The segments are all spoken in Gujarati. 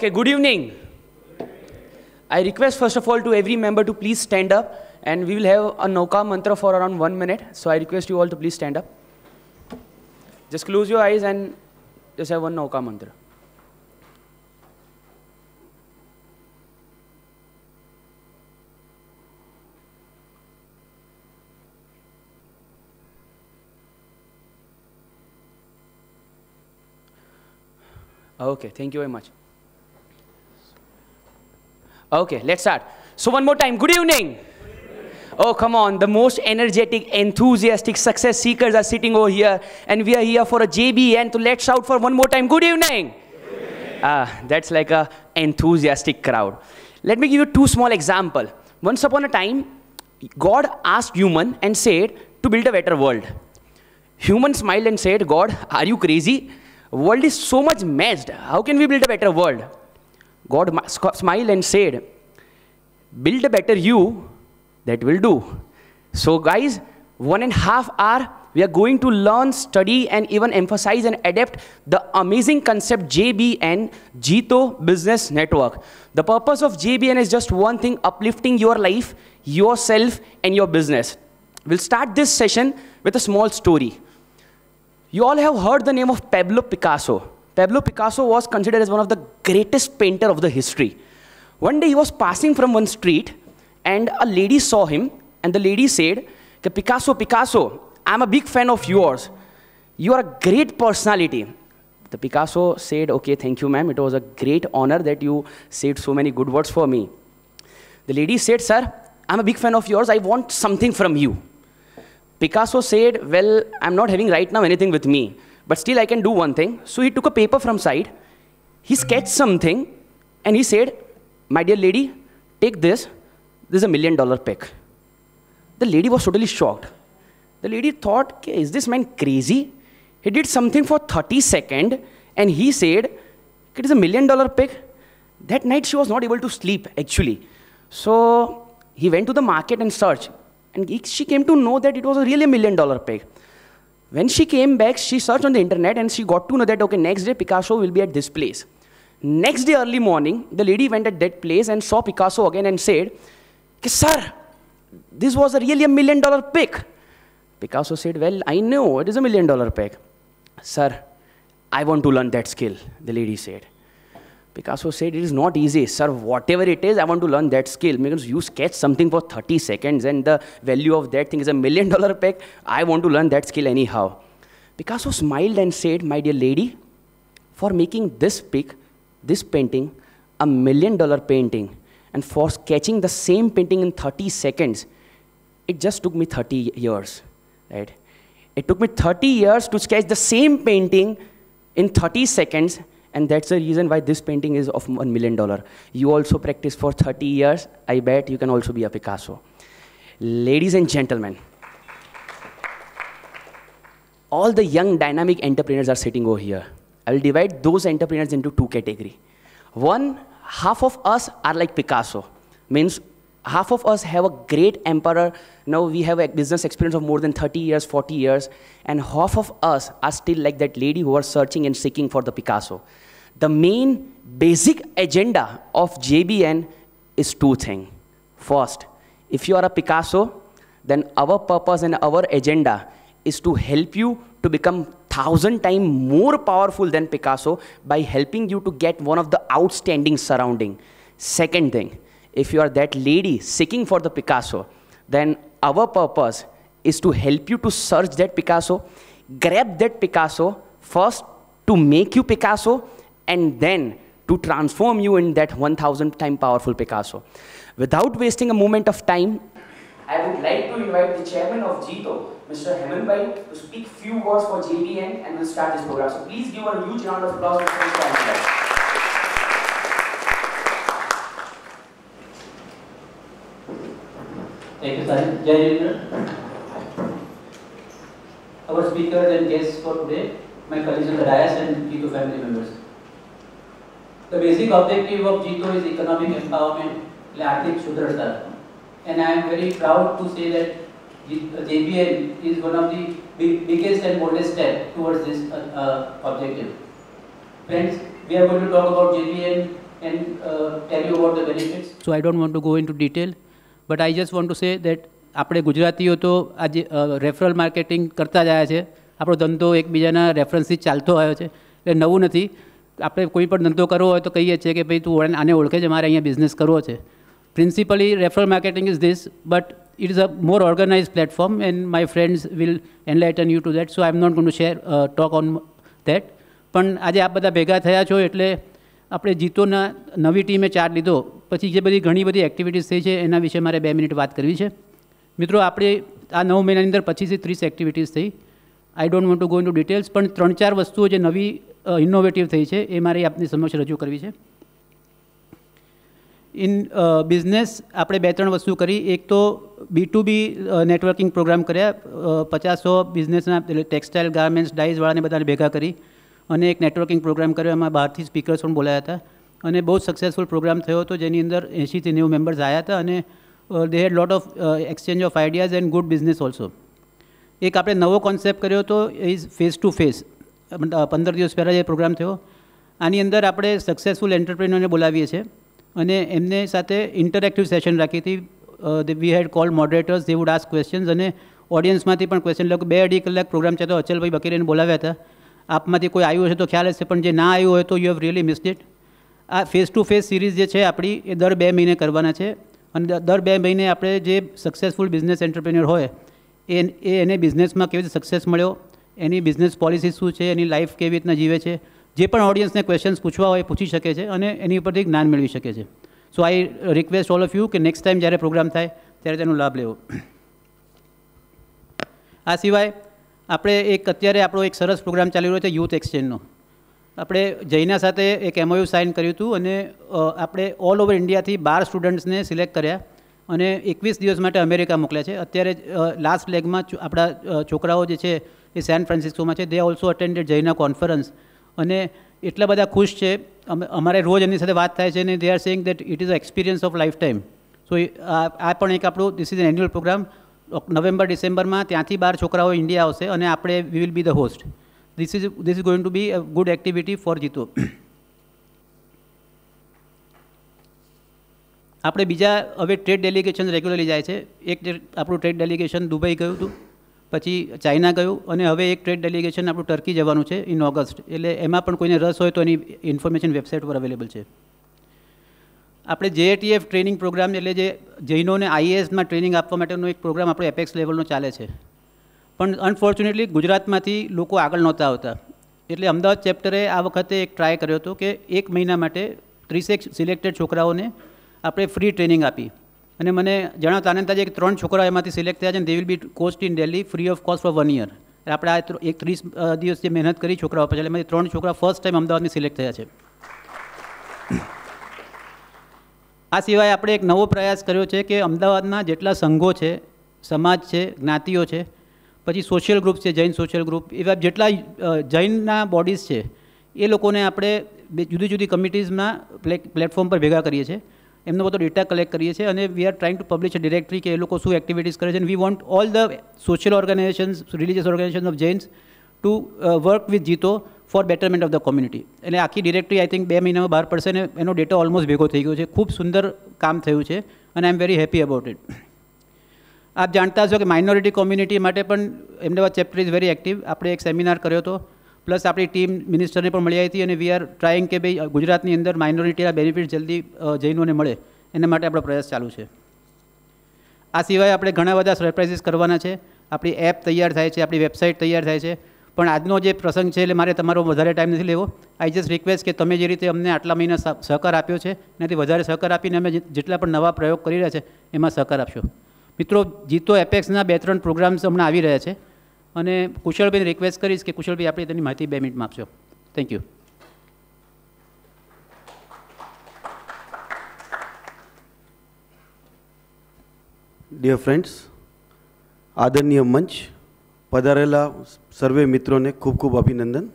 Okay, good evening. I request first of all to every member to please stand up, and we will have a Nauka mantra for around 1 minute. So I request you all to please stand up. Just close your eyes and just have one Nauka mantra. Okay, thank you very much. Okay, let's start. So one more time, good evening. Oh, come on, the most energetic, enthusiastic success seekers are sitting over here, and we are here for a JBN, so let's shout for one more time, good evening. That's like a enthusiastic crowd. Let me give you two small examples. Once upon a time, God asked human and said to build a better world. Human smiled and said, God, are you crazy? World is so much messed. How can we build a better world? God smiled and said, build a better you, that will do. So guys, 1.5 hours, we are going to learn, study, and even emphasize and adapt the amazing concept JBN, Jito Business Network. The purpose of JBN is just one thing, uplifting your life, yourself, and your business. We'll start this session with a small story. You all have heard the name of Pablo Picasso. Pablo Picasso was considered as one of the greatest painter of the history. One day he was passing from one street and a lady saw him, and the lady said, Picasso, Picasso, I'm a big fan of yours. You are a great personality. The Picasso said, okay, thank you, ma'am. It was a great honor that you said so many good words for me. The lady said, sir, I'm a big fan of yours. I want something from you. Picasso said, well, I'm not having right now anything with me, but still I can do one thing. So he took a paper from side, he sketched something, and he said, my dear lady, take this. This is $1 million pick. The lady was totally shocked. The lady thought, is this man crazy? He did something for 30 seconds, and he said, it is $1 million pick. That night she was not able to sleep, actually. So he went to the market and searched. And she came to know that it was really $1 million pick. When she came back, she searched on the internet and she got to know that, okay, next day Picasso will be at this place. Next day early morning, the lady went at that place and saw Picasso again and said, sir, this was really $1 million pick. Picasso said, well, I know it is $1 million pick. Sir, I want to learn that skill, the lady said. Picasso said, it is not easy. Sir, whatever it is, I want to learn that skill. Because you sketch something for 30 seconds and the value of that thing is $1 million pick. I want to learn that skill anyhow. Picasso smiled and said, my dear lady, for making this pick, this painting, $1 million painting, and for sketching the same painting in 30 seconds, it just took me 30 years. Right? It took me 30 years to sketch the same painting in 30 seconds. And that's the reason why this painting is of $1 million. You also practice for 30 years. I bet you can also be a Picasso. Ladies and gentlemen, all the young dynamic entrepreneurs are sitting over here. I will divide those entrepreneurs into two categories. One, half of us are like Picasso. Means half of us have a great emperor. Now we have a business experience of more than 30 years, 40 years. And half of us are still like that lady who are searching and seeking for the Picasso. The main basic agenda of JBN is two things. First, if you are a Picasso, then our purpose and our agenda is to help you to become 1,000 times more powerful than Picasso by helping you to get one of the outstanding surrounding. Second thing, if you are that lady seeking for the Picasso, then our purpose is to help you to search that Picasso, grab that Picasso, first to make you Picasso, and then to transform you in that 1,000 times powerful Picasso. Without wasting a moment of time, I would like to invite the chairman of Jito, Mr. Hemant Bhai, to speak few words for JBN, and we'll start this program. So please give a huge round of applause to Mr. Hemant Bhai. Thank you, Sajid. Jai Hindra. Our speakers and guests for today, my colleagues on the dais and Jito family members. The basic objective of Jito is economic empowerment, Arthik Shudrata. And I am very proud to say that JBN is one of the biggest and boldest steps towards this objective. Friends, we are going to talk about JBN and tell you about the benefits. So I don't want to go into detail, but I just want to say that આપણે ગુજરાતીઓ તો આજે રેફરલ માર્કેટિંગ કરતા જ આવ્યા છે. આપણો ધંધો એકબીજાના રેફરન્સથી ચાલતો આવ્યો છે, એટલે નવું નથી. આપણે કોઈ પણ ધંધો કરવો હોય તો કહીએ છીએ કે ભાઈ તું આને ઓળખે છે, મારે અહીંયા બિઝનેસ કરવો છે. Principally referral marketing is this, but it is a more organized platform and my friends will enlighten you to that, so I am not going to share talk on that. પણ આજે આપ બધા ભેગા થયા છો એટલે આપણે જીતોના નવી ટીમે ચાર્જ લીધો પછી જે બધી ઘણી બધી એક્ટિવિટીઝ થઈ છે એના વિશે મારે 2 મિનિટ વાત કરવી છે. મિત્રો, આપણે આ 9 મહિનાની અંદર 25 થી 30 એક્ટિવિટીઝ થઈ. I don't want to go into details, પણ 3-4 વસ્તુઓ જે નવી ઇનોવેટિવ થઈ છે એ મારે આપની સમક્ષ રજૂ કરવી છે. ઇન બિઝનેસ આપણે 2-3 વસ્તુ કરી. એક તો B2B નેટવર્કિંગ પ્રોગ્રામ કર્યા. 50-100 બિઝનેસના ટેક્સટાઇલ, ગાર્મેન્ટ્સ, ડાઇઝવાળાને બધાને ભેગા કરી અને એક નેટવર્કિંગ પ્રોગ્રામ કર્યો. એમાં બહારથી સ્પીકર્સ પણ બોલાયા હતા અને બહુ જ સક્સેસફુલ પ્રોગ્રામ થયો હતો, જેની અંદર 80 થી 90 મેમ્બર્સ આવ્યા હતા અને they had lot of exchange of ideas and good business also. એક આપણે નવો કોન્સેપ્ટ કર્યો હતો, ઇઝ ફેસ ટુ ફેસ. 15 દિવસ પહેલાં જે પ્રોગ્રામ થયો, આની અંદર આપણે સક્સેસફુલ એન્ટરપ્રેન્યોરને બોલાવીએ છીએ અને એમને સાથે ઇન્ટરેક્ટિવ સેશન રાખી હતી. We had call moderators, they would ask questions અને ઓડિયન્સમાંથી પણ ક્વેશ્ચન. લોકો 2-2.5 કલાક પ્રોગ્રામ છે તો અચલભાઈ બકીરેને બોલાવ્યા હતા. આપમાંથી કોઈ આવ્યું હશે તો ખ્યાલ હશે, પણ જે ના આવ્યું હોય તો you have really missed it. આ ફેસ ટુ ફેસ સિરીઝ જે છે આપણી એ દર 2 મહિને કરવાના છે અને દર 2 મહિને આપણે જે સક્સેસફુલ બિઝનેસ એન્ટરપ્રેન્યોર હોય એને બિઝનેસમાં કેવી રીતે સક્સેસ મળ્યો, એની બિઝનેસ પોલિસી શું છે, એની લાઈફ કેવી રીતના જીવે છે, જે પણ ઓડિયન્સને ક્વેશ્ચન્સ પૂછવા હોય પૂછી શકે છે અને એની ઉપરથી જ્ઞાન મેળવી શકે છે. So I request all of you કે નેક્સ્ટ ટાઈમ જ્યારે પ્રોગ્રામ થાય ત્યારે તેનો લાભ લેવો. આ સિવાય આપણે અત્યારે આપણો એક સરસ પ્રોગ્રામ ચાલી રહ્યો છે યુથ એક્સચેન્જનો. આપણે જૈના સાથે એક MOU સાઇન કર્યું હતું અને આપણે ઓલ ઓવર ઇન્ડિયાથી 12 સ્ટુડન્ટ્સને સિલેક્ટ કર્યા અને 21 દિવસ માટે અમેરિકા મોકલ્યા છે. અત્યારે લાસ્ટ લેગમાં આપણા છોકરાઓ જે છે એ સેન ફ્રાન્સિસ્કોમાં છે. They also attended Jaina conference અને એટલા બધા ખુશ છે. અમારે રોજ એમની સાથે વાત થાય છે અને they are saying that it is a experience of life time. So આ પણ એક આપણું this is an annual program. નવેમ્બર-ડિસેમ્બરમાં ત્યાંથી 12 છોકરાઓ ઇન્ડિયા આવશે અને આપણે we will be the host. This is going to be a good activity for JITO. આપણે બીજા હવે ટ્રેડ ડેલિગેશન રેગ્યુલરલી જાય છે. એક આપણું ટ્રેડ ડેલિગેશન દુબઈ ગયું હતું, પછી ચાઇના ગયું અને હવે એક ટ્રેડ ડેલિગેશન આપણું ટર્કી જવાનું છે ઇન ઓગસ્ટ. એટલે એમાં પણ કોઈને રસ હોય તો એની ઇન્ફોર્મેશન વેબસાઇટ પર અવેલેબલ છે. આપણે JATF ટ્રેનિંગ પ્રોગ્રામ એટલે જે જૈનોને IASમાં ટ્રેનિંગ આપવા માટેનો એક પ્રોગ્રામ આપણો એપેક્સ લેવલનો ચાલે છે. પણ અનફોર્ચ્યુનેટલી ગુજરાતમાંથી લોકો આગળ નહોતા આવતા, એટલે અમદાવાદ ચેપ્ટરે આ વખતે એક ટ્રાય કર્યો હતો કે 1 મહિના માટે 30 સિલેક્ટેડ છોકરાઓને આપણે ફ્રી ટ્રેનિંગ આપી અને મને જણાવતા આનંદ થાય છે કે 3 છોકરાઓ એમાંથી સિલેક્ટ થયા છે અને they will be cost in Delhi free of cost for 1 year. આપણે આ 30 દિવસ જે મહેનત કરી છોકરાઓ પછી એમાંથી 3 છોકરા ફર્સ્ટ ટાઈમ અમદાવાદની સિલેક્ટ થયા છે. આ સિવાય આપણે એક નવો પ્રયાસ કર્યો છે કે અમદાવાદના જેટલા સંઘો છે, સમાજ છે, જ્ઞાતિઓ છે, પછી સોશિયલ ગ્રુપ છે, જૈન સોશિયલ ગ્રુપ, એવા જેટલા જૈનના બોડીઝ છે એ લોકોને આપણે જુદી જુદી કમિટીઝના પ્લેટફોર્મ પર ભેગા કરીએ છીએ. એમનો બધો ડેટા કલેક્ટ કરીએ છીએ અને we are trying to publish a directory કે એ લોકો શું એક્ટિવિટીઝ કરે છે. And we want all the social organizations, religious organization of Jains to work with JITO for betterment of the community. એટલે આખી ડિરેક્ટરી આઈ થિંક 2 મહિનામાં બહાર પડશે ને એનો ડેટા ઓલમોસ્ટ ભેગો થઈ ગયો છે. ખૂબ સુંદર કામ થયું છે અને I am very happy about it. આપ જાણતા હશો કે માઇનોરિટી કોમ્યુનિટી માટે પણ Ahmedabad chapter is very active. આપણે એક સેમિનાર કર્યો હતો, પ્લસ આપણી ટીમ મિનિસ્ટરને પણ મળી આવી હતી અને વી આર ટ્રાઇંગ કે ભાઈ ગુજરાતની અંદર માઇનોરિટીના બેનિફિટ જલ્દી જૈનોને મળે એના માટે આપણો પ્રયાસ ચાલુ છે. આ સિવાય આપણે ઘણા બધા સરપ્રાઇઝીસ કરવાના છે. આપણી એપ તૈયાર થાય છે, આપણી વેબસાઇટ તૈયાર થાય છે. પણ આજનો જે પ્રસંગ છે એટલે મારે તમારો વધારે ટાઈમ નથી લેવો. આઈ જસ્ટ રિક્વેસ્ટ કે તમે જે રીતે અમને આટલા મહિના સહકાર આપ્યો છે એનાથી વધારે સહકાર આપીને અમે જેટલા પણ નવા પ્રયોગ કરી રહ્યા છે એમાં સહકાર આપશો. મિત્રો, જીતો એપેક્સના 2-3 પ્રોગ્રામ્સ હમણાં આવી રહ્યા છે અને કુશળભાઈને રિક્વેસ્ટ કરીશ કે કુશળભાઈ આપણે તેની માહિતી 2 મિનિટમાં આપશો. Thank you. ડિયર ફ્રેન્ડ્સ, આદરણીય મંચ પધારેલા સર્વે મિત્રોને ખૂબ ખૂબ અભિનંદન.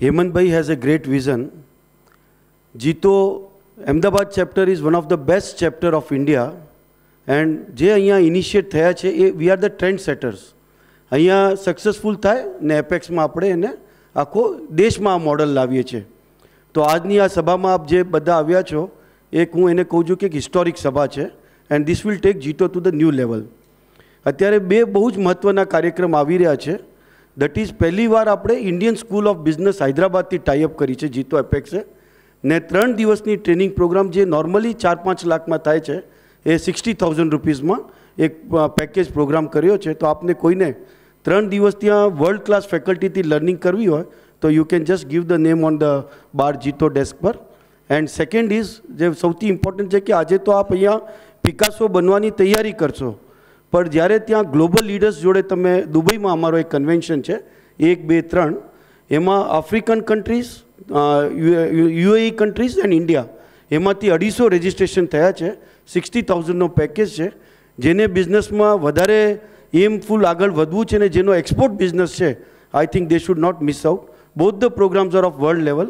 Hemantbhai has a great vision. JITO Ahmedabad chapter is one of the best chapter of India and જે અહીંયા ઇનિશિએટ થયા છે એ we are the trend setters. અહીંયા સક્સેસફુલ થાય ને એપેક્સમાં આપણે એને આખો દેશમાં આ મોડલ લાવીએ છીએ. તો આજની આ સભામાં આપ જે બધા આવ્યા છો, એક હું એને કહું છું કે એક હિસ્ટોરિક સભા છે, and this will take JITO to the new level. અત્યારે બે બહુ જ મહત્ત્વના કાર્યક્રમ આવી રહ્યા છે. દેટ ઇઝ પહેલીવાર આપણે ઇન્ડિયન સ્કૂલ ઓફ બિઝનેસ હૈદરાબાદથી ટાઈઅપ કરી છે જીતો એપેક્સે, ને 3 દિવસની ટ્રેનિંગ પ્રોગ્રામ જે નોર્મલી 4-5 લાખમાં થાય છે એ 60,000 રૂપીઝમાં એક પેકેજ પ્રોગ્રામ કર્યો છે. તો આપને કોઈને 3 દિવસ ત્યાં વર્લ્ડ ક્લાસ ફેકલ્ટીથી લર્નિંગ કરવી હોય તો you can just give the name on the bar JITO desk પર. એન્ડ સેકન્ડ ઇઝ જે સૌથી ઇમ્પોર્ટન્ટ છે કે આજે તો આપ અહીંયા પિકાસો બનવાની તૈયારી કરશો, પણ જ્યારે ત્યાં ગ્લોબલ લીડર્સ જોડે તમે દુબઈમાં અમારો એક કન્વેન્શન છે 1, 2, 3, એમાં African countries, UAE countries and India, એમાંથી 250 રજિસ્ટ્રેશન થયા છે. 60,000નો પેકેજ છે. જેને બિઝનેસમાં વધારે એમફુલ આગળ વધવું છે ને જેનો એક્સપોર્ટ બિઝનેસ છે, I think they should not miss out. Both the programmes are of world level.